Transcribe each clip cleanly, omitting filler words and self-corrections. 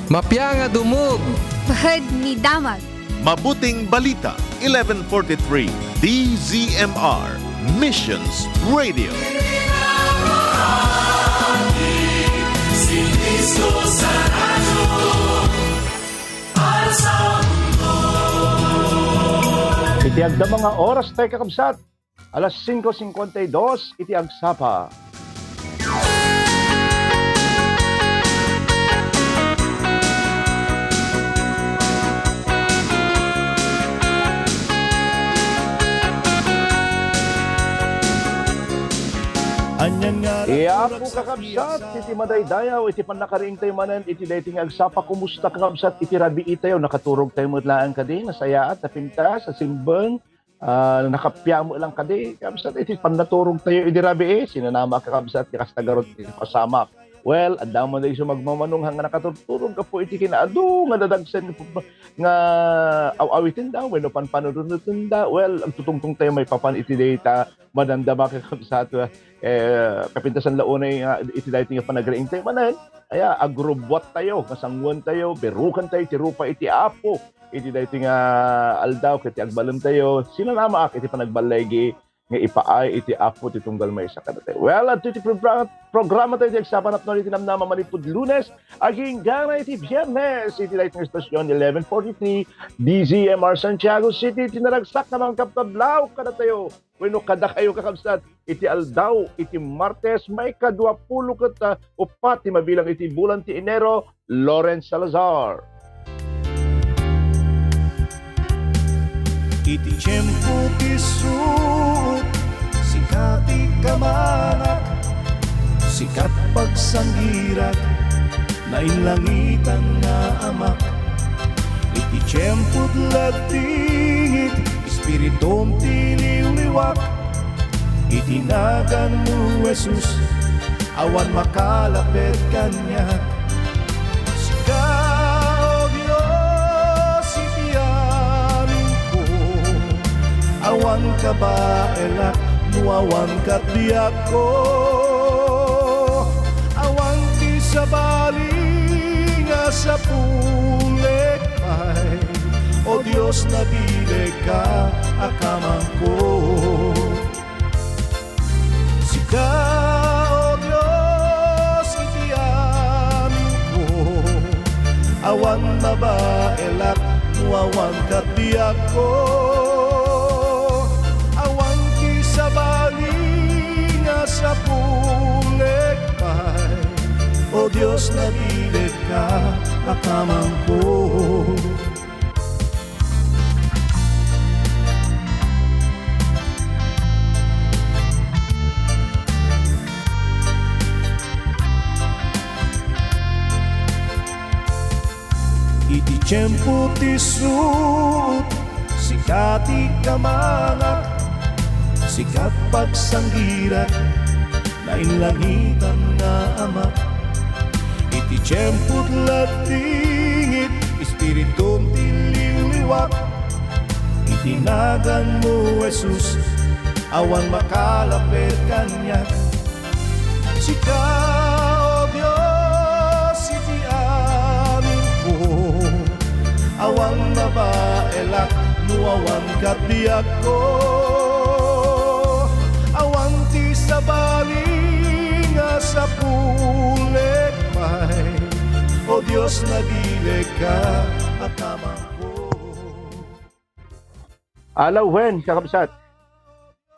Mapya nga dumog. Bahad ni Damag. Mabuting Balita, 1143 DZMR Missions Radio. Iti agda mga oras tayo kakabsat. Alas 5:52 iti agsapa. Iya po kakabsat, iti madaydayaw, iti panakariing tayo manan, iti dating agsapa, kumusta kakabsat, iti rabi itayo, nakaturog tayo mutlaan ka din, nasayaat, napinta, sa simbang, nakapya mo lang ka din, kakabsat, iti panaturog tayo, iti rabi sinanama kakabsat, kakas tagarot, iti pasamak. Well, at daman na iso magmamanong hanga nakaturturog ka po iti kinaado, nga dadagsan nga awitin daw, weno panpanurunutin da. Well, ang tutungtong tayo may papan iti data, madandama ka sa ato, kapintasan launay iti data nga panagraing tayo manan. Aya, agrobot tayo, kasangwan tayo, berukan tayo, tirupa iti apo. Iti data nga aldaw, kiti agbalam tayo, sinanama iti panagbalay nga ipaay iti apo ti tunggal may isa kada tayo. Well, at iti programa tayo di agsapan at iti namnama manipod Lunes, aging gana iti Biyernes, iti light ng stasyon 1143, DZMR Santiago City, tinaragsak na mga kaptablaw kada tayo. Bueno, kada kayo kakabsat, iti aldaw, iti Martes, may ka-20 kat upat, ti mabilang iti bulan ti Enero, Lawrence Salazar. Iti tiyempo tisut, sikat ikamanak, sikat pagsanggirat, na inlangitan nga amak. Iti tiyempo latingit, espiritom tiniliwak, itinagan mo Jesus, awan makalapit kanya. Awan ka ba elak, nuawan ka tiyak ko. Awan ti sabali nga sa pulik ay, o Diyos nabili ka akamang ko. Sika, o Diyos, iti amin ko. Awan na ba elak, nuawan ka tiyak ko. Sa pulik ay, o Diyos nabili ka akamang ko. Iti tiyempo tisut, sikat ikamanak, sikat pagsanggirat, na inlangitan nga amak. Iti tiyempo't latingit, espiritum tililiwak, itinagan mo Jesus, awan makalapit kanya. Sika, o Diyos, iti amin ko, awan mabaelak, nuawan katiyak ko. Awan ti sabali nga sa pulik may, o Diyos nabili ka akamang ko. Alawen, kakabsat.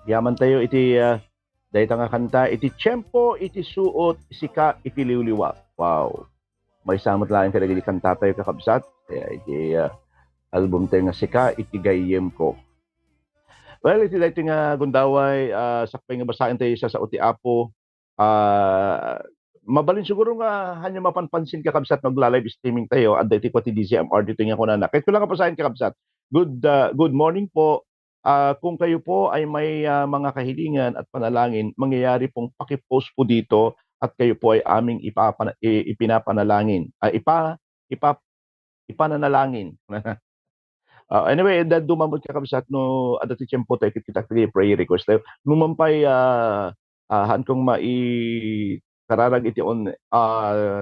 Yaman tayo iti dahita nga kanta, iti tiyempo, iti suot, sika, iti liwliwak. Wow. May samot lang ka naging kanta tayo kakabsat. Kaya iti album tayo nga sika, iti gayem ko. Well, iti dahito nga gundaway, sakpay nga basahin tayo sa uti apo. Mabalin siguro nga hanya mapanpansin kakabsat nagla-live streaming tayo at dito ko ti DZMR dito nga kunana. Kahit ko lang kapasahin kakabsat. Good morning po. Kung kayo po ay may mga kahilingan at panalangin, mangyayari pong paki-post po dito at kayo po ay aming ipinapanalangin. Ipananalangin. Anyway, dumamot kakabsat no adati tiyempo tayo kita prayer request tayo. Numampay han kong kararag iti on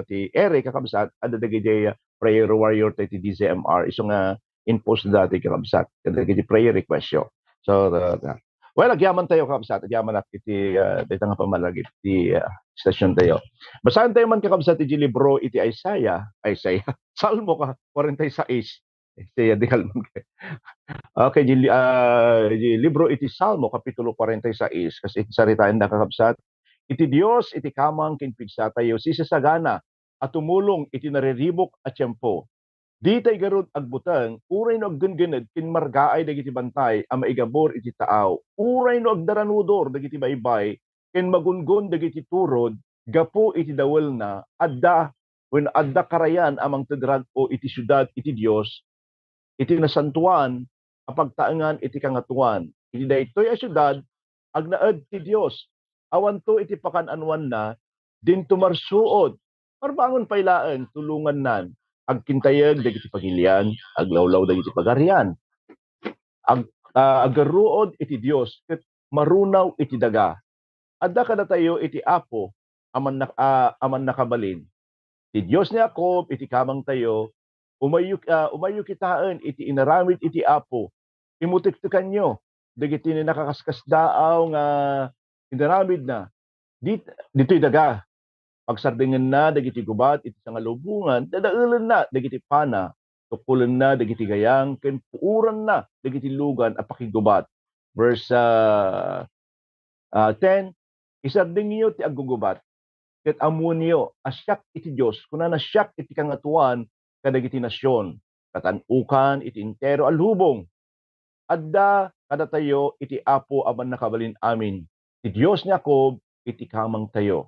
ti Eric kakabsat ada dagiti prayer warrior ti DZMR iso nga in-post dati kakabsat dagiti prayer request yo. So well agyaman tayo kakabsat agyaman at iti dito nga pamalagit ti stasyon tayo. Basahan tayo man kakabsat iti libro iti Isaiah Salmo ka 46. Isaiah di kalman kay. Okay, di libro iti Salmo kapitulo 46 kasi saritaan na kakabsat iti Dios iti kamang kinpigsa tayo sisasagana at tumulong iti nariribok at tiyempo. Di tay garud agbutang uray no aggengened kin margaay dagiti bantay a maigabor iti taaw. Uray no agdaranudor dagiti baybay ken magungon dagiti turod gapo iti dawel na adda when adda karayan amang tedrag o iti syudad iti Dios iti nasantuan apagtaengan iti kangatuan. Iti daytoy a syudad agnaed ti Dios awan to iti pakan-anwan na din tumarsuod marbangon paylaan tulungan nan agkintayeg dagiti pagilian aglawlaw dagiti pagarian agaruod iti Dios ket marunaw iti daga adda kada tayo iti Apo aman nakabalin ti Dios ni Jacob iti kamang tayo umayo kitaan iti inaramid iti Apo imutiktikan nyo dagiti ni nakakaskas daaw nga inaramid na dito'y daga pagsardingan na dagiti gubat iti sangalubungan dadaulan na dagiti pana tukulan na dagiti gayang ken puuran na dagiti lugan a pakigubat verse 10 isardingiyo ti aggugubat ket amunyo asyak iti Dios kuna nasyak iti kangatuan kadagiti nasyon katanukan iti entero alhubong adda kada tayo iti Apo aman nakabalin amin ti Dios ni Jacob iti kamang tayo.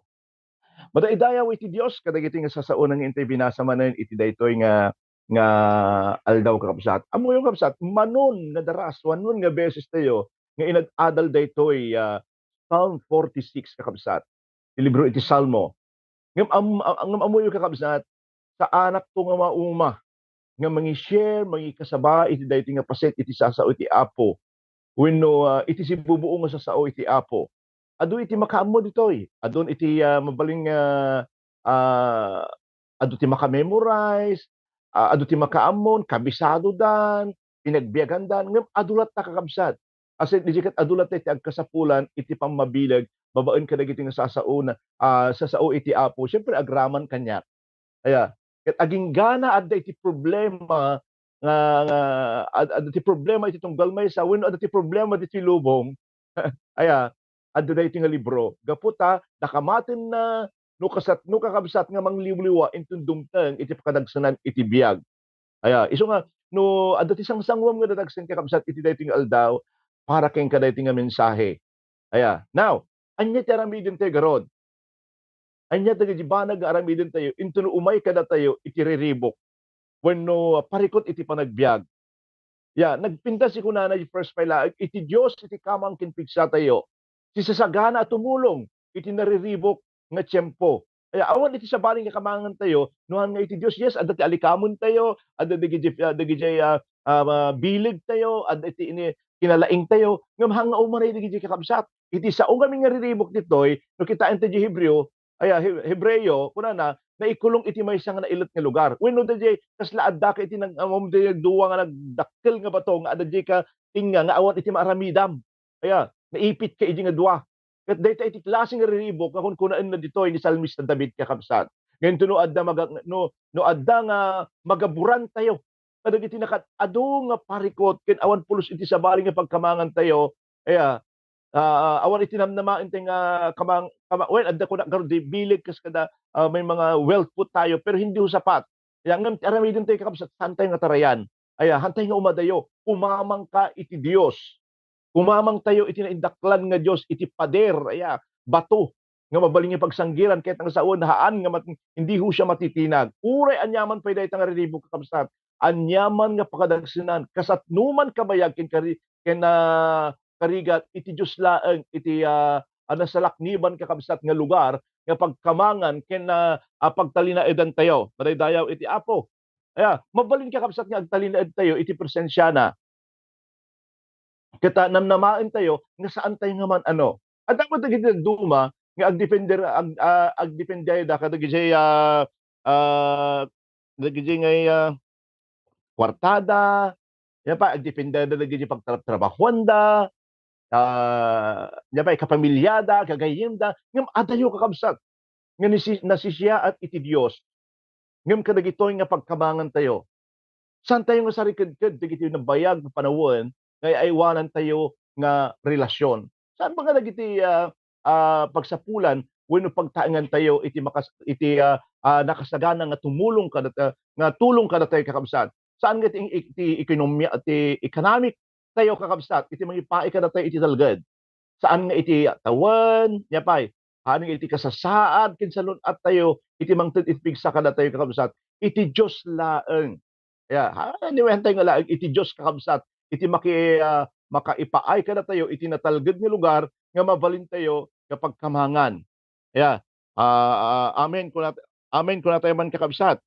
Madaidayaw iti Dios kadagiti nga sasaunang intay binasa manen iti daytoy nga aldaw kakabsat. Amo yung kakabsat manon nga daras wanon nga beses tayo nga inadadal daytoy Psalm 46 kakabsat. Ti libro iti Salmo. Ngem amo yung kakabsat sa anak to nga mauma nga mangi-share kasaba iti daytoy nga paset iti sasao iti Apo. Wenno iti sibubuo nga sasao iti Apo. Adu iti makaammo ditoy. Adun iti mabaling adu ti makamemorize, adu ti makaammon, kabisado dan, pinagbiagan dan, ngem adulat ta kakabsat. As di kat adulat iti agkasapulan iti pammabilag babaen kadagiti nga sasao iti Apo. Syempre agraman kanya. Aya, ket aging gana adda iti problema nga adda ti problema iti tunggal maysa wenno adda ti problema iti lubong. Aya, adda iti nga libro. Gaputa nakamaten na no kakabsat nga mangliwliwa intun dumteng iti pakadagsanan iti biag. Aya, iso nga no adda ti sangsangwam nga dadagsen kakabsat iti daytoy nga aldaw para ken kadaytoy nga mensahe. Aya, now anya ti aramiden tayo garod. Anya dagiti banag aramiden tayo intun umay kada tayo iti riribok wenno parikot iti panagbiag. Ya, nagpinta si kunana iti first pala iti Dios iti kamang kinpigsa tayo. Sisasagana at tumulong iti nariribok nga tiyempo. Kaya awan iti sabaling nga kamangan tayo nuhan nga iti Dios yes adda ti alikamon tayo adda dagiti bilig tayo adda iti ini kinalaing tayo ngem hanga umaray dagiti kakabsat iti sao kami nga riribok ditoy no kitaan ti Hebreo kunana naikulong iti maysa nga nailet nga lugar wenno dadjay kasla adda ka iti nagduwa nga nagdakkel nga bato nga adda ka tinga nga awan iti maaramidam kaya naipit ka iti nga duwa ket dayta iti klase nga riribok nga kun kunaan na ditoy ni Salmista David kakabsat ngayon no adda no adda nga magaburan tayo kadagiti nakat adu nga parikot ken awan pulos iti sabali nga pagkamangan tayo kaya awan iti namnamaen tay nga kamang well adda ko na karon di bilig kas kada may mga wealth po tayo pero hindi sapat kaya ngam aramidin tayo kakabsat hantay nga tarayan aya hantay nga umadayo umamang ka iti Dios umamang tayo iti naindaklan nga Dios iti pader aya bato nga mabaling nga pagsanggiran ket nga saon haan nga hindi ho siya matitinag uray anyaman pay dayta nga riribok kakabsat anyaman nga pakadagsenan kasatnuman kabayag ken karigat iti Dios laeng iti nasalakniban kakabsat nga lugar nga pagkamangan ken pagtalinaedan tayo madaydayaw iti Apo aya mabalin kakabsat nga agtalinaed tayo iti presensya na kita namnamaen tayo nga saan tayo nga man ano. At dapat dagiti nagduma nga ag defender da kadagiti dagiti nga kwartada, yan pa ag defender da dagiti pagtrabahuan da, yan pa kapamilyada, kagayem da, ngem adayo kakabsat nga nasisya at iti Dios ngem kadagitoy nga pagkabangan tayo. Saan tayo nga sarikid-kid dagiti nabayag nga panawon nga aywanan tayo nga relasyon. Saan ba nga dagiti pagsapulan wenno pagtaengan tayo iti nakasagana nga tumulong kada nga tulong kada tayo kakabsat. Saan nga iti ekonomiya at economic tayo kakabsat iti mangipaay kada tayo iti talged. Saan nga iti tawan, yapay, ano nga iti kasasaad kinsalon at tayo iti mangted iti pigsa kada tayo kakabsat. Iti Dios laeng. Anyway, tayo nga laeng iti Dios kakabsat. Iti makaipaay kada tayo iti natalged nga lugar nga mabalin tayo kapag kamangan. Amen ko na tayo man kakabsat.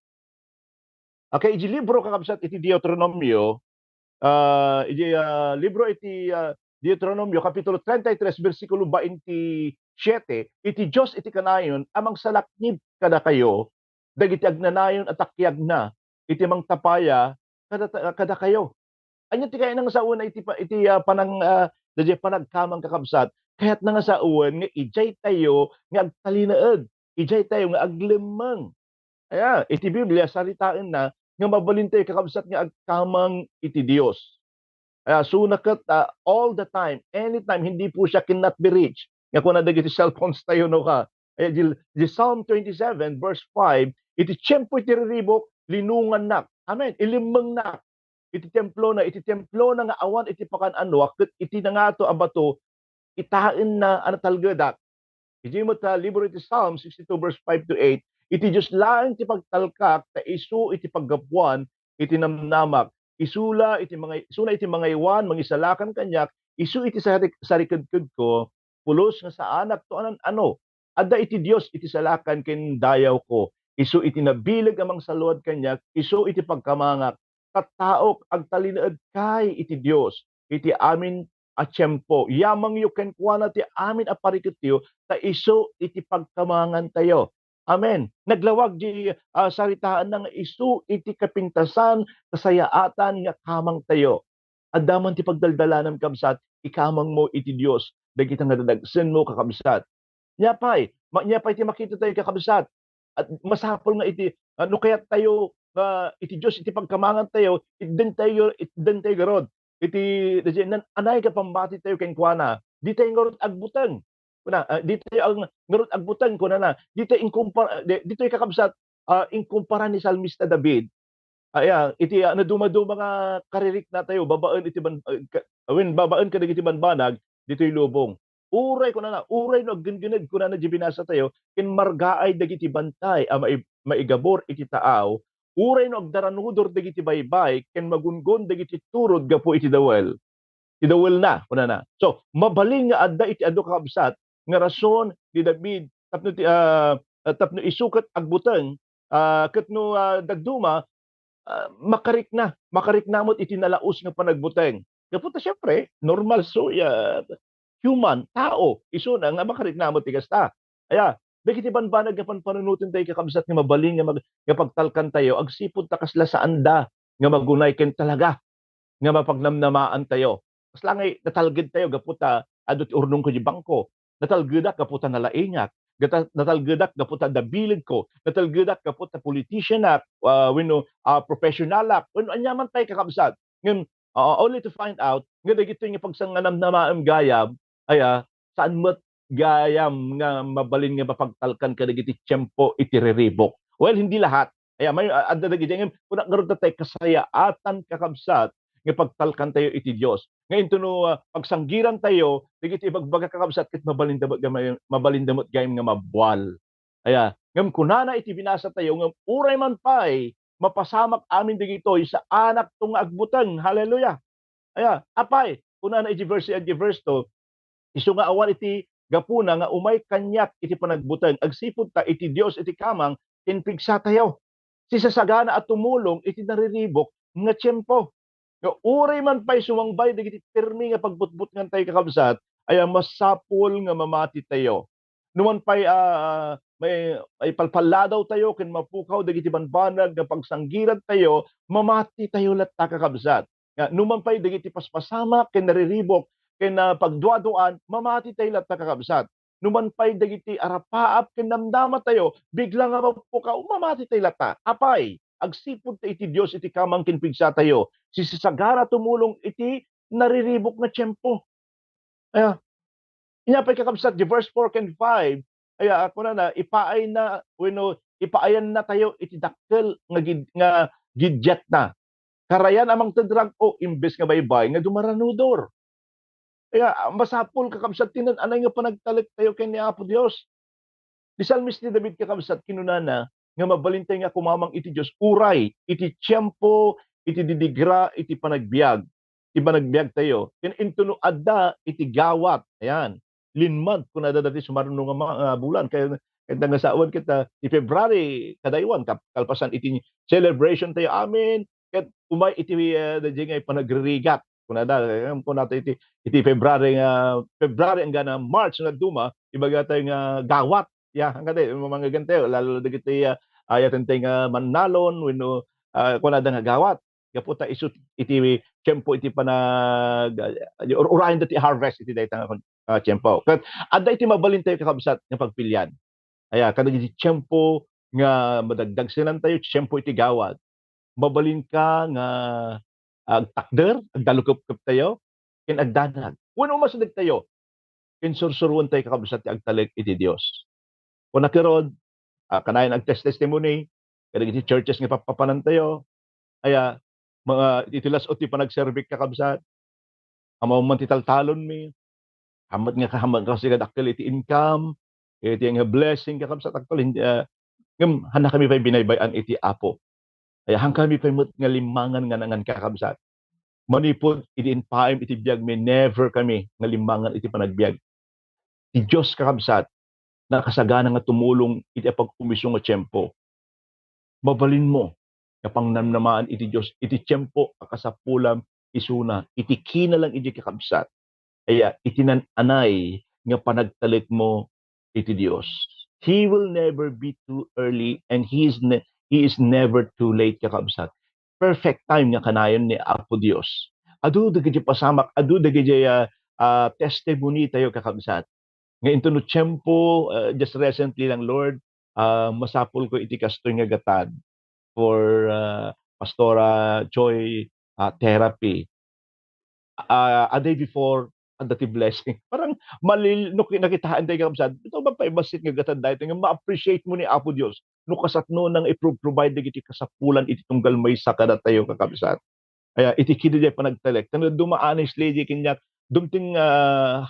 Okay, iti libro kakabsat iti Deuteronomio, libro iti Deuteronomio kapitulo 33 bersikulo 27, iti Dios iti kanayon amang salaknib kada kayo dagiti agnanayon at akyag na iti mangtapaya kada kayo. Anya ti kay nang sa una iti panagkamang kakabsat kaya't na nga sa uwan nga ijay tayo nga agtalinaed, ijay tayo nga aglimang. Iti Biblia saritaan na nga mabalin tayo kakabsat nga agkamang iti Dios. Sunakat all the time, anytime, hindi po siya cannot be reached. Nga kung nadagiti cellphones tayo no ka. Di Psalm 27 verse 5, iti tiyempo iti riribok, linungan na. Amen. Ilimang na. Iti templo na nga awan iti pakan-anwak, iti na nga to abato, itain na anatalgadak. Iti mo ta libro iti Psalm 62 verse 5 to 8, iti Diyos lang iti pagtalkak, ta isu iti paggapuan, iti namnamak. Isula iti mga iwan, mangisalakan kanyak, isu iti sarikadkad ko, pulos nga sa anak to ano. Adda iti Dios iti salakan ken dayaw ko. Isu iti nabilag amang saluad kanyak, isu iti pagkamangak. Kataok agtalinaed kay iti Dios, iti amin a tiyempo. Yamang yu ken kuana ti amin a parikitiyo, ta isu iti pagkamangan tayo. Amen. Naglawag di saritaan ng isu iti kapintasan kasayaatan nga kamang tayo. Adaman ti pagdaldalanam kabsat, ikamang mo iti Dios dagiti nga dadagsen mo kakabsat. Nyapay ti makita tayo kakabsat. At masapol nga iti no kayat tayo iti Dios iti pagkamangan tayo, iden tayo garod. Iti anay ka pambati tayo ken kuana. Di tayo garod agbuteng. Dito ang ngarot agbutan ko na dito dito kakabsat inkumpara ni Salmista David iti naduma-duma nga karirik na tayo babaen iti babaen ka dagiti banbanag dito'y lubong uray ko na uray no aggengened ko na di binasa tayo ken margaay dagiti bantay maigabor iti taaw uray no agdaranudor dagiti baybay ken magungon dagiti turod gapo iti dawel na kuna na so mabalin nga adda iti adu kakabsat nga rason ni David tapno isukat agbuteng ket no dagduma makarik namot iti nalaos nga panagbuteng. Kaputa syempre normal human tao isu na nga makarik namot ti kasta. Dagiti banbanag nga panpanunutin tayo kakabsat nga mabalin nga pagtalkan tayo agsipud ta kasla sa anda nga magunay ken talaga nga mapagnamnamaan tayo. Kasla nga natalged tayo gaputa adot urnong ko di bangko. Natalgedak kaputa nalainyak, natalgedak kaputa dabilid ko, natalgedak kaputa politician ak, professional ak, anyaman tayo kakabsat. Ngayon, only to find out, nga dagito yung pagsanganam na maam gayam, saan mo't gayam nga mabalin nga mapagtalkan ka dagiti tiyempo itiriribok. Well, hindi lahat. May adda dagiti ngayon, kung nagkaroon na tayo kasayaatan kakabsat, nga pagtalkan tayo iti Dios. Ngayon pagsanggiran tayo, digiti ibagbaga kakabsat ket mabalindamot gayem nga mabwal. Ngem kunana iti binasa tayo ngem uray man pay mapasamak amin digitoy sa anak tong agbuteng. Hallelujah. Apay kunana iti verse 2, isu nga awan iti gapuna nga umay kanyak iti panagbuteng agsipud ta iti Dios iti kamang ken pigsa tayo. Sisasagana at tumulong iti nariribok nga tiyempo. Uray man pa'y sumangbay dagiti pirmi nga pagbutbut nga tayo kakabsat, masapul nga mamati tayo. Numan pa'y may palpaladaw tayo ken mapukaw dagiti banbanag nga pagsanggiran tayo, mamati tayo latta kakabsat. Nga numan pa'y dagiti paspasamak ken nariribok ken pagduaduan, mamati tayo latta kakabsat. Numan pa'y dagiti arapaap ken namdama tayo, bigla nga mapukaw, mamati tayo latta. Apay, agsipud ta iti Dios iti kamang kinpigsa tayo. Sisisagara tumulong iti nariribok na tiyempo. Aya, inapay kakabsat di verse 4 and 5. Aya ako na ipaay na wenno ipaayan na tayo iti dakkel nga gidjet na. Karayan amang tedrag o imbes nga baybay nga dumaranudor. Kaya masapol kakabsat tinan anay nga panagtalik tayo ken ni Apo Dios. Di Salmis ni David kakabsat kinunana nga mabalintay nga kumamang iti Dios uray iti tiyempo iti didigra iti panagbiag. Iti panagbiag tayo. Ken intuno adda iti gawat. Ayan. Linmad kung nada dati sumarunong nga mga bulan kaya nga sawan kita di February kadaywan kalpasan iti celebration tayo amin ket umay iti nga panagririgat kung nada kung nato iti February ang gana March nga duma ibaga tayo nga gawat ya ang ganda mga gantayo lalo dagiti ayatan tayo nga manalon wenno kung nada nga gawat gaputa isut iti tiyempo iti panag urayan dati harvest iti dayta tiyempo. Kat adda iti mabalintay kakabsat nga pagpilyan. Aya kada iti tiyempo nga madagdag sinan tayo tiyempo iti gawad. Mabalin ka nga agtakder, agdalukop tayo ken agdanag. Wenno masadag tayo ken sursuruan tayo kakabsat ti agtalik iti Dios. Kun nakirod kanayon agtestimony kada iti churches nga papanan tayo. Aya mga itilas o ti panagserbik kakabsat. Amaw man ti taltalon mi hamat nga kahamat kasi kadakkel iti income, iti nga blessing kakabsat aktual hindi ngem hana kami pay binaybayan iti Apo. Kaya hang kami pay met nga limangan nga nangan kakabsat. Manipod iti inpaim iti biag mi never kami nga limangan iti panagbiag. Ti Dios kakabsat nakasagana nga tumulong iti pagkumisyon nga tiyempo. Mabalin mo nga pangnamnamaan iti Dios iti tiyempo akasapulam isuna iti kinalang iti kakabsat. Kaya itinananay nga panagtalik mo iti Dios. He will never be too early and he is never too late kakabsat. Perfect time nga kanayon ni Apo Dios. Adu dagiti pasamak, adu dagiti testimony tayo kakabsat. Nga intuno tiyempo just recently lang Lord, masapol ko iti kastoy nga gatad for Pastora Joy therapy. A day before dati blessing. Parang no nakitaan tayo kakabsat. Ito ba paibasit nga gatad dahil nga ma-appreciate mo ni Apo Dios no kasatno nang i-provide iti kasapulan iti tunggal may sakada tayo kakabsat. Kaya iti kidi day panagtalek. Tano dumaanis lady kinyak dumting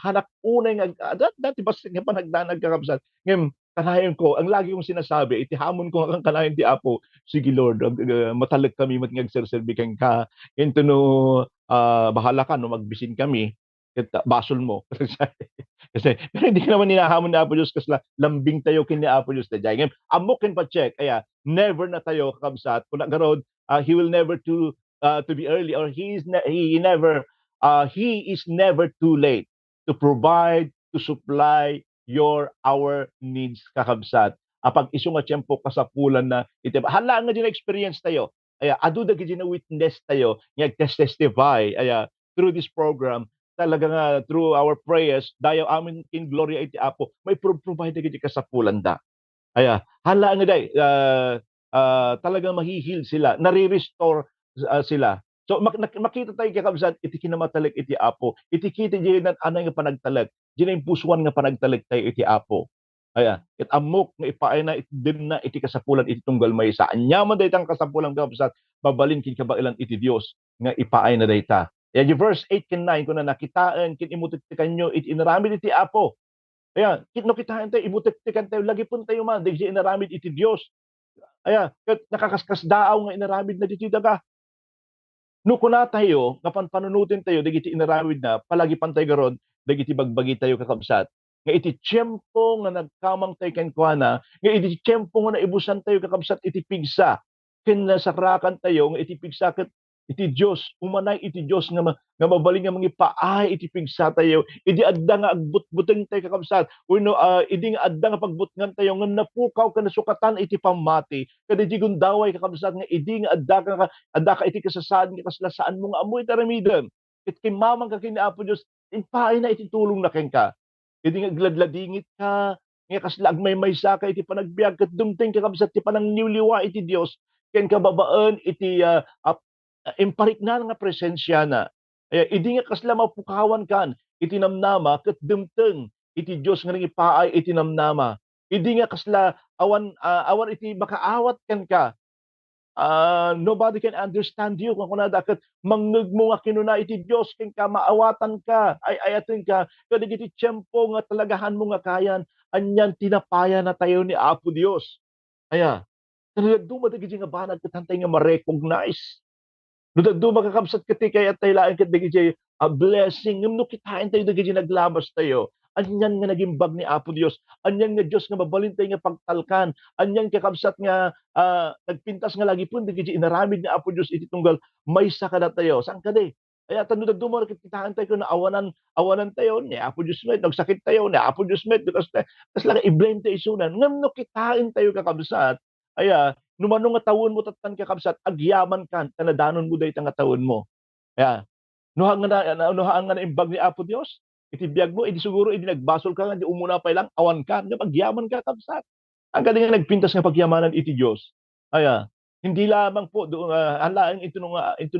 hanak unay nga dati basit nga panagdanag kakabsat. Ngem kanayon ko ang lagi kong sinasabi iti hamon ko ang kanayon ti Apo. Sige Lord, matalag kami magserserbi kang ka. Into no bahala ka no magbisin kami basol mo. Kasi pero hindi ka naman hinahamon ni Apo Diyos kasi lambing tayo kin ni Apo Diyos na dyan. Amok kin pa check. Kaya never na tayo kakabsat. Kung nagarod, he will never to be early or he is never too late to provide, to supply our needs kakabsat. Apag iso nga tiyempo kasapulan na iti hala nga din experience tayo. Aya adu da gid na witness tayo nga testify aya through this program talaga nga through our prayers dayaw amin in glory iti Apo may provide gid kasapulan da. Aya hala nga day talagang mahihil sila, nare-restore sila. So makita tayo kakabsat iti kinamatalik iti Apo. Iti kita diyan anay nga panagtalag. Diyan ang pusuan nga panagtalag tayo iti Apo. Aya, it amok nga ipaay na din na iti kasapulan iti tunggal maysa. Anyaman daytang kasapulan kakabsat babalin kin kabailan iti Dios nga ipaay na dayta. Yan yung verse 8 kin 9 ko na nakitaan kin imutiktikan nyo iti inaramid iti Apo. Ayan, no kitaan tayo imutiktikan tayo lagi pun tayo man digdi inaramid iti Dios. Aya, ket nakakaskas daaw nga inaramid na diti daga. No kuna tayo nga panunutin tayo digiti inaramid na palagi pantay garod digiti bagbagi tayo kakabsat. Nga iti tiyempo nga nagkamang tayo ken kuana, nga iti tiyempo nga naibusan tayo kakabsat iti pigsa. Ken nasarakan tayo nga iti pigsa ket iti Dios umanay iti Dios nga mabaling nga mangipaay iti pigsa tayo idi adda nga agbutbuteng tayo kakabsat wenno idi nga adda nga pagbutngan tayo nga napukaw ka nasukatan iti pamati kada di gundaway kakabsat nga idi nga adda ka iti kasasaan nga kaslasaan mo nga amoy taramiden ket kay mamang ka kini Apo Dios impaay na iti tulong na ka idi nga gladladingit ka nga kasla agmaymaysa ka iti panagbiag ket dumteng kakabsat ti panangniwliwa iti Dios ken kababaan iti impariknan nga presensya na. Idi nga kasla mapukawan kan, iti namnama, ket dumteng, iti Diyos nga ipaay iti namnama. Idi nga kasla, awan iti makaawat kan ka. Nobody can understand you kung kunada ket mangngeg mo nga kinuna iti Dios ken ka maawatan ka ay ayaten ka kada iti tiempo nga talagahan mo nga kayan anyan tinapaya na tayo ni Apo Dios. Aya, talagduma dagiti nga banag ket hantay nga ma-recognize no makakabsat kati kaya tayo lain kat dagiti a blessing ngem no kitain tayo dagiti naglabas tayo. Anyan nga naging bag ni Apo Dios. Anyan nga Dios nga mabalintay nga pagtalkan. Anyan kakabsat nga nagpintas nga lagi pun dagiti inaramid ni Apo Dios iti tunggal maysa kada tayo. Saan kadi? Kaya tanu dagdumar ket kitaan tayo na awanan tayo ni Apo Dios met nagsakit tayo ni Apo Dios met kas lang i-blame tayo isunan. Ngem no kitain tayo kakabsat. Aya numano nga tawon mo tattan kakabsat agyaman kan tanadanon mo dayta nga tawon mo. Ya. Nuha nga na imbag ni Apo Dios. Iti biyag mo, iti siguro iti nagbasol ka nga, di umuna pa lang, awan ka, nga pagyaman ka kabsat. Ang kadi nga nagpintas nga pagyamanan iti Dios. Aya, hindi lamang po halaan ito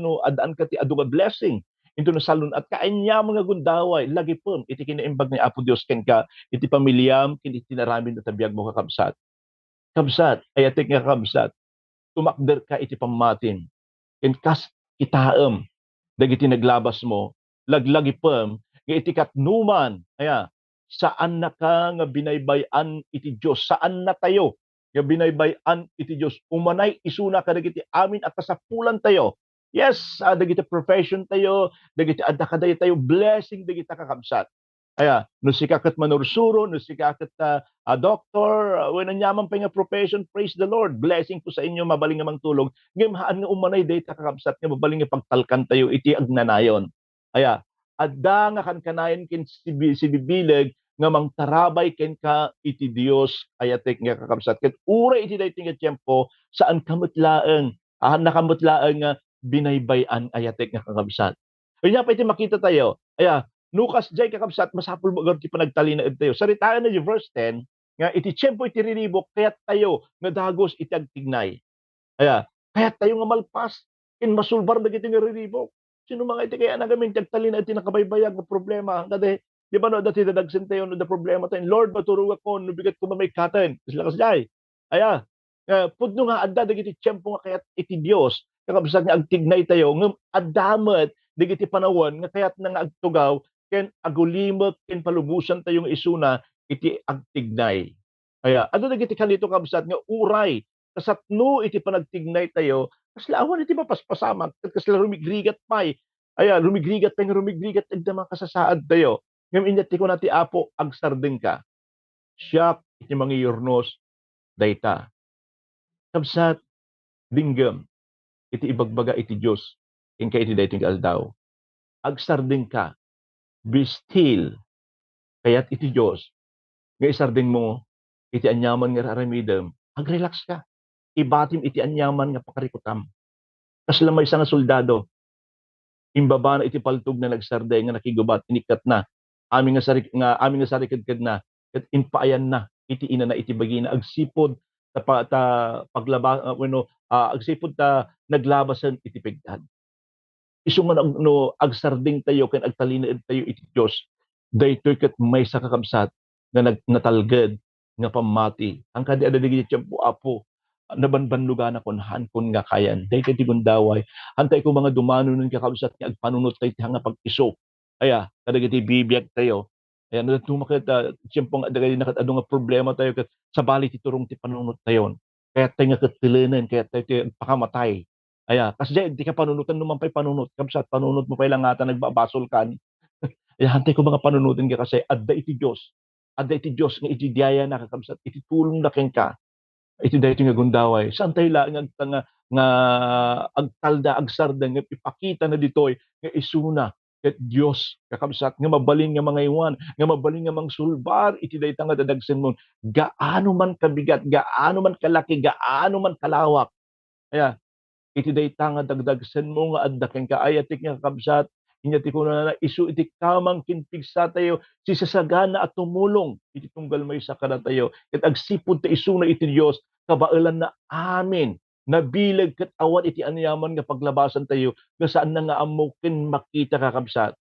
no adaan ka ti adu nga blessing. Ito no salun at kaanya mga gundaway lagi pon iti kinaimbag ni Apo Dios ken ka iti pamilyam ken iti naramin at biyag mo kakabsat. Kabsat, ayatek nga kabsat. Tumakder ka iti pamatin. Ken kas itaem dagiti naglabas mo laglagi pem nga iti katnuman saan na ka nga binaybayan iti Dios saan na tayo nga binaybayan iti Dios umanay isuna ka dagiti amin at kasapulan tayo yes dagiti profession tayo dagiti adda kaday tayo blessing dagiti kakabsat no sika ket manursuro no sika ket doctor when anyaman pa nga profession praise the Lord blessing po sa inyo mabaling nga mangtulog ngem haan nga umanay dayta kakabsat nga mabaling nga pagtalkan tayo iti agnanayon adda nga kankanayon ken sibibileg nga mangtarabay ken ka iti Dios ayatek nga kakabsat ket uray iti daytoy nga tiempo saan kamutlaeng nakamutlaeng nga binaybayan ayatek nga kakabsat nya pa iti makita tayo Lucas jay kakabsat masapul mo ti panagtalina tayo. Saritaan na di verse 10 nga iti tiempo iti riribok kayat tayo nga dagos iti agtignay. Kayat tayo nga malpas ken masulbar dagiti nga riribok. Sino mga iti kaya nagamin ti agtalina iti nakabaybayag nga problema kadi di ba no dati dadagsen tayo no da problema tayo Lord maturog ako no bigat ko mamaykaten. Lakas jay. Pudno nga adda dagiti tiempo nga kayat iti Dios kakabsat nga agtignay tayo ngem addamet dagiti panawon nga kayat na nga agtugaw ken agulimot ken palubusan tayong isuna iti agtignay. Adu dagiti kanito kabsat nga uray kasatno iti panagtignay tayo kasla awan iti mapaspasamak kasla rumigrigat pay. Rumigrigat agda makasasaad tayo. Ngem inyat ko na ti Apo agsardeng ka. Siya iti mangiyornos dayta. Kabsat dinggem iti ibagbaga iti Dios ken ka iti daytoy aldaw. Agsardeng ka be still kayat iti Dios nga isardeng mo iti anyaman nga raramidem agrelax ka ibatim iti anyaman nga pakarikutam kasla may nga soldado imbaba na iti paltog na nagsardeng nga nakigubat inikat na amin nga sarikad na ket inpaayan na iti ina na iti bagina agsipod paglaba agsipod ta naglabasan iti pigdad isu nga agsarding tayo ken agtalinaed tayo iti Dios daytoy ket maysa kakabsat nga natalged nga pamati ang kadi adda digiti tiempo Apo nabanbanlugan kon hankon nga kayan daytoy ti gundaway hantay ko mga dumanon kakabsat nga agpanunot tayo nga pag-iso kadagiti bibiyag tayo natumaket tiempo nga dagiti nakatado nga problema tayo ket sabali ti turong ti panunot tayon kaya tayo nga ketilinen kaya tayo ti pakamatay kasi di ka panunutan naman pa'y panunot. Kabsat panunot mo pa'y langatan, nagbabasol kan. Hantay ko mga panunutin ka kasi adda iti Diyos. Adda iti Diyos nga iti diyaya na kakabsat. Iti tulong na ken ka. iti daytoy nga gundaway. Saan tayo laang nga agtalda, agsarda, nga ipakita na ditoy, nga isuna, ket Dios kakabsat, nga mabalin nga mga iwan, nga mabalin nga mangsulbar, iti dayta nga dadagsen mo, gaano man kabigat, gaano man kalaki, gaano man kalawak. Kaya, iti dayta nga dagdagsen mo nga adda ken kaayatik nga kakabsat, inyati ko na isu iti kamang kinpigsa tayo, sisasagana at tumulong, iti tunggal may sa kada tayo, ket agsipud ta isuna iti Dios, kabaelan na amin, nabilag ket awan iti anyaman nga paglabasan tayo, nga saan na nga ammo ken makita kakabsat.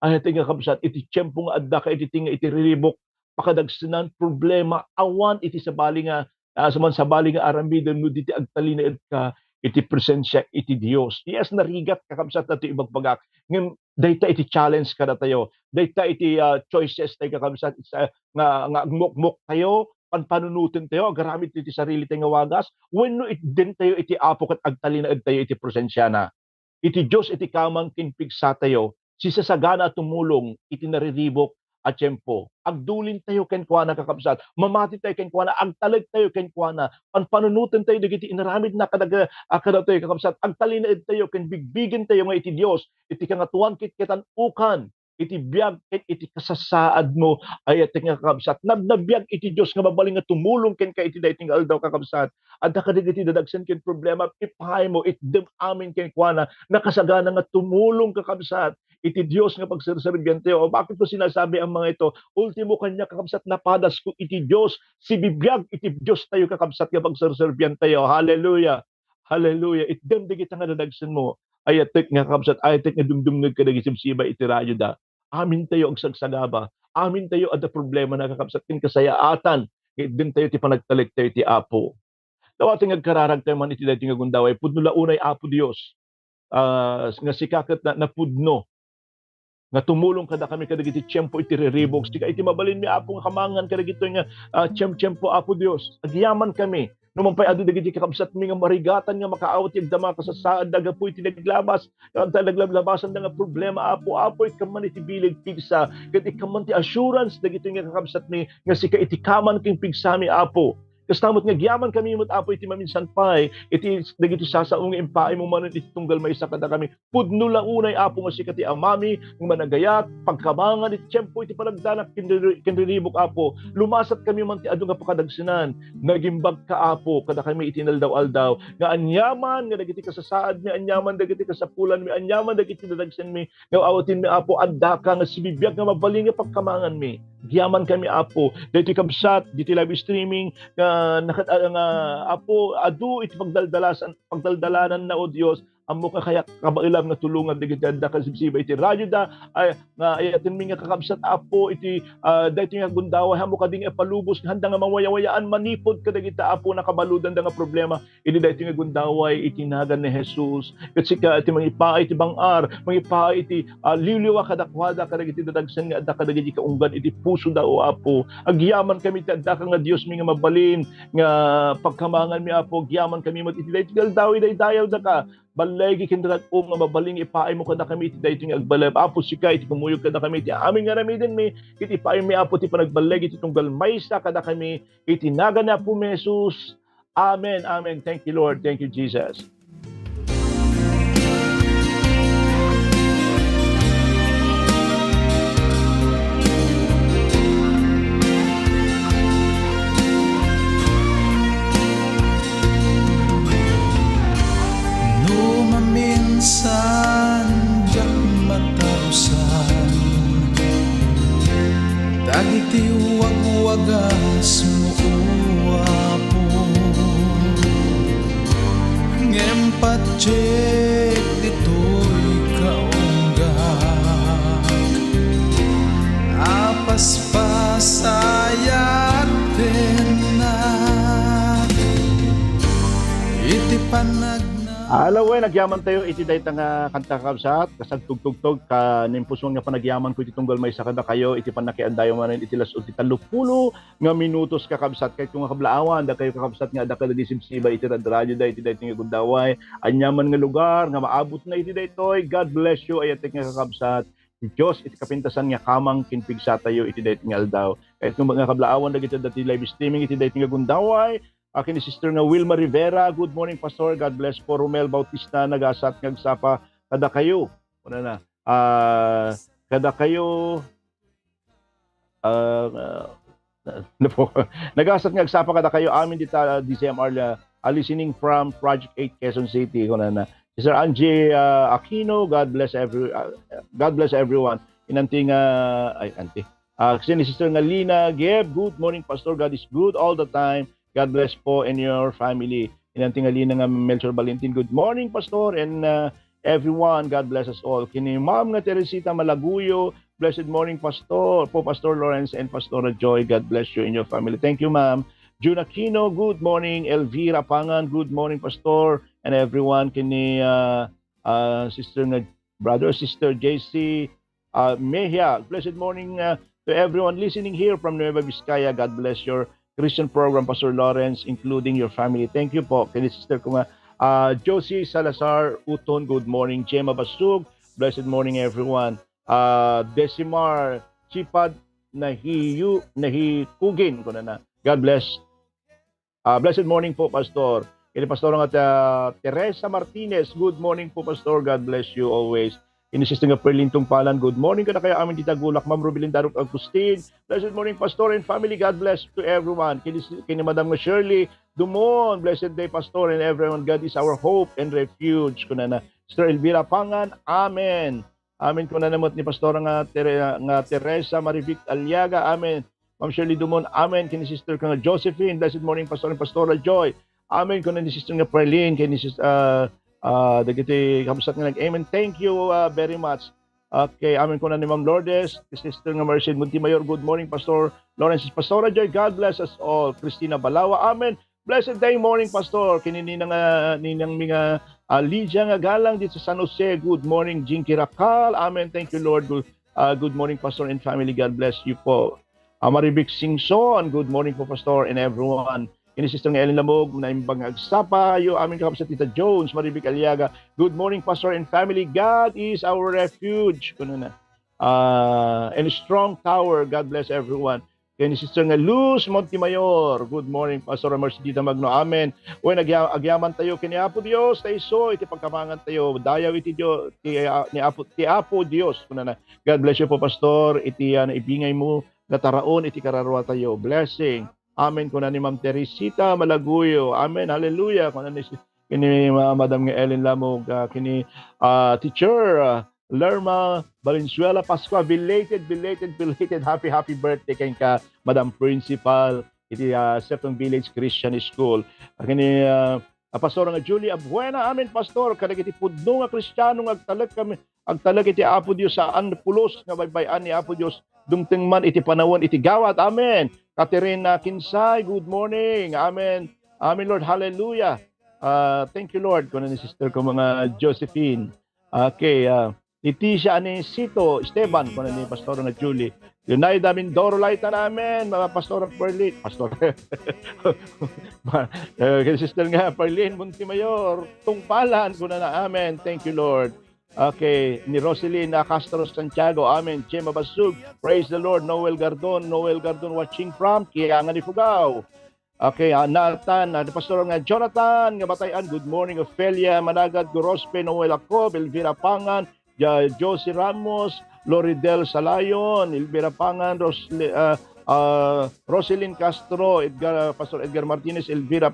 Ay iti nga kakabsat, iti tiyempo nga adda ka iti tinga iti riribok, pakadagsenan problema, awan iti sabali nga, saman sabali nga aramiden no diti agtalinaed ka, iti presensya iti Dios. Yes, narigat kakabsat nato ibagbagak. Ngem dayta iti challenge kada tayo. Dayta iti choices tayo kakabsat nga agmukmok tayo, panpanunutin tayo, agaramid iti sarili tayo nga wagas. Wenno din tayo iti apo ket agtalinaed tayo iti presensya na. Iti Diyos iti kamang kinpigsa tayo, sisasagana at tumulong iti nariribok at tiyempo. Agdulin tayo kenkwana kakabsat, mamati tayo kenkwana, agtalag tayo kenkwana, panpanunutin tayo dagiti inaramid na kada tayo kakabsat, agtalinaed tayo ken bigbigin tayo nga iti Dios, iti kangatuan kitketan ukan, iti biag ket iti kasasaad mo ay iti nga kakabsat. Nabnabiyag iti Dios nga mabaling nga tumulong ken ka iti dayting aldaw kakabsat. Adda kadigiti dadagsen ken problema, ipahay mo itdem amin kenkwana, nakasagana nga tumulong kakabsat iti Dios nga pagserserbihan tayo. O bakit ko sinasabi ang mga ito? Ultimo kanya kakabsat napadas ko iti Dios, si bibiyag iti Dios tayo kakabsat nga pagserserbihan tayo. Hallelujah. Hallelujah. Itdem digit nga dadagsen mo. Ayatek nga kakabsat, ayatek nga dumdumngeg ka nagisibsiba iti radyo da. Amin tayo ang sagsagaba. Amin tayo ada problema na kakabsat kin kasayaatan. Itdem tayo ti panagtalik tayo ti Apo. Dawating agkararag tayo man iti daytoy nga gundaway, pudno launay Apo Dios. Nga sikaket na pudno nga tumulong kada kami kadagiti tiyempo iti riribok, sika iti mabalin mi Apo nga kamangan kadagito nga tiyempo Apo Dios. Agyaman kami numampay adu dagiti kakabsat mi nga marigatan nga makaawat iti dama kasasaad dagapoy iti naglabas, naglabasan nga problema Apo ikaman iti bilig pigsa, ket ikaman ti assurance dagito nga kakabsat mi nga sika iti kaman king pigsa mi Apo. Kastamot nga gyaman kami mo't Apo iti maminsan pay, iti dagiti sasaong impaay mo manen iti tunggal may sakada kami. Pudno launay Apo nga sikati amami, ng managayat, pagkamangan iti tiyempo iti panagdanak kinriribok Apo. Lumasat kami man ti adu nga pakadagsenan, nagimbag ka Apo, kada kami iti naldaw-aldaw, nga anyaman, nga dagiti kasasaad mi, anyaman dagiti kasapulan mi, anyaman dagiti dadagsen mi, nga awatin mi Apo, adda ka nga sibibiyag nga mabaling nga pagkamangan mi. Giyaman kami Apo, dito kabsat, dito live streaming, nga Apo, adu iti pagdaldalanan na o Dios, amo ka kaya kabailam nga tulungan digiti adda ka sibsiba iti radyo da ay nga ayaten mi nga kakabsat Apo iti daytoy nga gundaway hamo kading ipalubos handa nga mawayawayaan manipod kadagita Apo nakabaludan da nga problema iti daytoy nga gundaway itinagan ni Jesus ket sika iti mangipaay iti bangar mangipaay iti liliwa kadakwada kadagiti dadagsen nga adda kadagiti kaunggan iti puso da o Apo. Agyaman kami ti adda ka nga Dios mi nga mabalin nga pagkamangan mi Apo, gyaman kami iti daytoy dawi dayaw da ka balay gikindrag nga mabaling ipaay mo kada kami iti daytoy nga agbalay Apo sika iti kumuyog kada kami iti amin nga ramiden mi iti ipaay mi Apo ti panagbalay iti tunggal maysa kada kami iti nagan na po Jesus. Amen. Amen. Thank you Lord. Thank you Jesus. Minsan jak matarusan dagiti wag-wagas mo Apo ngem patsek ditoy kaunggak apas pasayat tenak iti panag Alaw nagyaman tayo iti dayta nga kanta kabsat kasagtugtugtog ka nimpusong nga panagyaman ko iti tunggal may sakada kayo iti panakiandayo manen iti las iti 30 nga minutos kakabsat kay nga kablaawan da kayo kakabsat nga da kada disibsiba iti radyo da iti dayta nga gundaway anyaman nga lugar nga maabot na iti daytoy. God bless you ayatek nga kakabsat. Ti Dios iti kapintasan nga kamang kinpigsa tayo iti dayta nga aldaw. Kay nga kablaawan da iti live streaming iti dayta nga gundaway Akin ni Sister nga Wilma Rivera. Good morning, Pastor. God bless po. Romel Bautista, nagasat ngagsapa. Kada kayo. Una na. Kada kayo. Nagasat ngagsapa kada kayo. Amin dita DCMR listening from Project 8 Quezon City. Una na. Sister Angie Aquino. God bless everyone. Inanting ay anti. Kasi ni Sister nga Lina Geb. Good morning, Pastor. God is good all the time. God bless po and your family. Inantingali na nga Melchor Valentin. Good morning, Pastor, and everyone. God bless us all. Kini Ma'am nga Teresita Malaguyo. Blessed morning, Pastor. Po Pastor Lawrence and Pastor Joy. God bless you and your family. Thank you, Ma'am. June Aquino, good morning. Elvira Pangan, good morning, Pastor, and everyone. Kini Sister nga Brother, Sister JC Mejia. Blessed morning to everyone listening here from Nueva Vizcaya. God bless your Christian program, Pastor Lawrence, including your family. Thank you po. Kini Sister ko nga, Josie Salazar Uton, good morning. Gemma Basug, blessed morning everyone. Desimar Chipad Nahikugin, ko na. God bless. Blessed morning po, Pastor. Kini Pastor nga Teresa Martinez, good morning po, Pastor. God bless you always. Kini Sister nga Perlin Tungpalan, good morning kada kaya amin dita Gulak, Ma'am Rubilin Daruk Agustin. Blessed morning, Pastor and family. God bless to everyone. Kini Madam nga Shirley Dumon, blessed day, Pastor and everyone. God is our hope and refuge. Kuna na Sister Elvira Pangan, amen. Amen ko na namot ni Pastor nga Teresa Marivic Aliaga, amen. Ma'am Shirley Dumon, amen. Kini Sister nga Josephine, blessed morning, Pastor and Pastora Joy. Amen ko na ni Sister nga Perlin, kini Sister dagiti kamusat nga amen. Thank you very much. Okay, amen ko na ni Ma'am Lourdes, Sister nga Mercy Muntimayor, good morning, Pastor Lawrence, Pastora Joy, God bless us all. Christina Balawa, amen. Blessed day morning, Pastor. Kinini nga ninang mga Lydia nga galang dito sa San Jose, good morning. Jinky Rakal, amen. Thank you, Lord. Good morning, Pastor and family. God bless you po. Maribik Singson, good morning po, Pastor and everyone. Kini Sister nga Ellen Lamog, na imbang agsapa, yo amin kakapsa Tita Jones, Maribik Aliaga. Good morning, Pastor and family. God is our refuge. Kuno na. And a strong tower. God bless everyone. Kini Sister nga Luz Montemayor. Good morning, Pastor Mercy Dita Magno. Amen. Uy, agyaman tayo kini Apo Dios, tayo so, iti pagkamangan tayo. Dayaw iti Dios, ti Apo Dios. Kuno na. God bless you po, Pastor. Iti ibingay mo nataraon, iti kararwa tayo. Blessing. Amen ko na ni Ma'am Teresita Malaguyo. Amen. Hallelujah. Ko na ni kini Madam nga Ellen Lamog, kini Teacher Lerma Valenzuela Pascua. Belated happy birthday kay ka Madam Principal iti Septong Village Christian School. Kini Pastor nga Julie Abuena. Amen, Pastor. Kadagiti pudno nga Kristiyano agtalag iti Apo Dios sa pulos nga baybayan ni Apo Dios dumteng man iti panawon iti gawat. Amen. Catherine Kinsay, good morning. Amen. Amen, Lord. Hallelujah. Thank you, Lord. Kuno ni Sister ko mga Josephine. Okay. Leticia Anesito Esteban, kuno ni Pastor na Julie. Yunaida Mindoro Laita namin, mga Pastor Perlin. Pastor. Sister nga Perlin Muntimayor, Tungpalan, kuno na. Amen. Thank you, Lord. Okay, ni Roselina Castro Santiago, amen. Gemma Basug, praise the Lord. Noel Gardon watching from Kiangan ni Fugao. Okay, Nathan, Pastor nga Jonathan, nga Batayan, good morning. Ophelia Managad, Gorospe, Noel Acob, Elvira Pangan, Josie Ramos, Loridel Salayon, Elvira Pangan, Roselyn Castro, Pastor Edgar Martinez, Elvira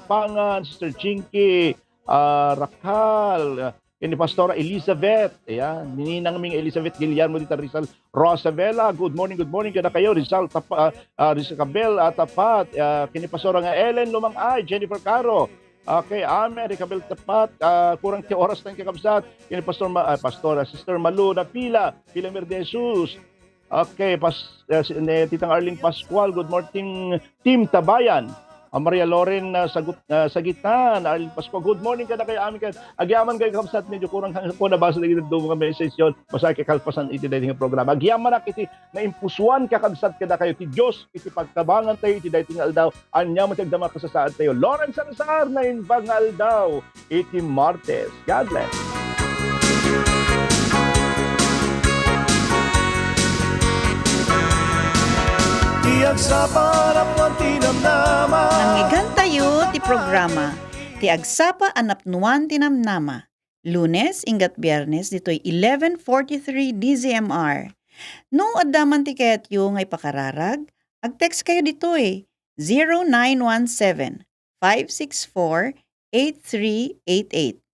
Pangan, Sister Chinky, Rakal, ini Pastora Elizabeth, ayan, ninang ming Elizabeth Guillermo Dita Rizal Rosavela, good morning kada kayo, Rizal Cabel Tapat, kini Pastora nga Ellen Lumang-ay, Jennifer Caro, okay, amen, Ricabel Tapat, kurang ti oras tayong kakabsat, kini Pastora Sister Malu na Pila Mir de Jesus, okay, Titang Arling Pascual, good morning, Team Tabayan, Maria Loren sa Gitan, Arlene Pasco, good morning kada kay amin ka. Agyaman kay kamsat medyo kurang ko nabasa lagi do mga message yon. Basta kay kalpasan iti dating programa. Agyaman nak iti na impusuan ka kamsat kada kayo ti Dios iti pagtabangan tayo iti dating aldaw. Anya matagdama ka sa saad tayo. Lawrence Salazar na inbang aldaw iti Martes. God bless. Iyak sa panap ng tinamnama. Nangyigan tayo ti programa, ti agsapa anapnuan tinamnama. Lunes, ingat biyernes, dito'y 11:43 DZMR. No addaman ti kayatyo ngay pakararag, ag-text kayo dito'y 0917-564-8388.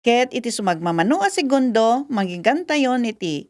Ket iti sumagmamano a segundo, magigantayon iti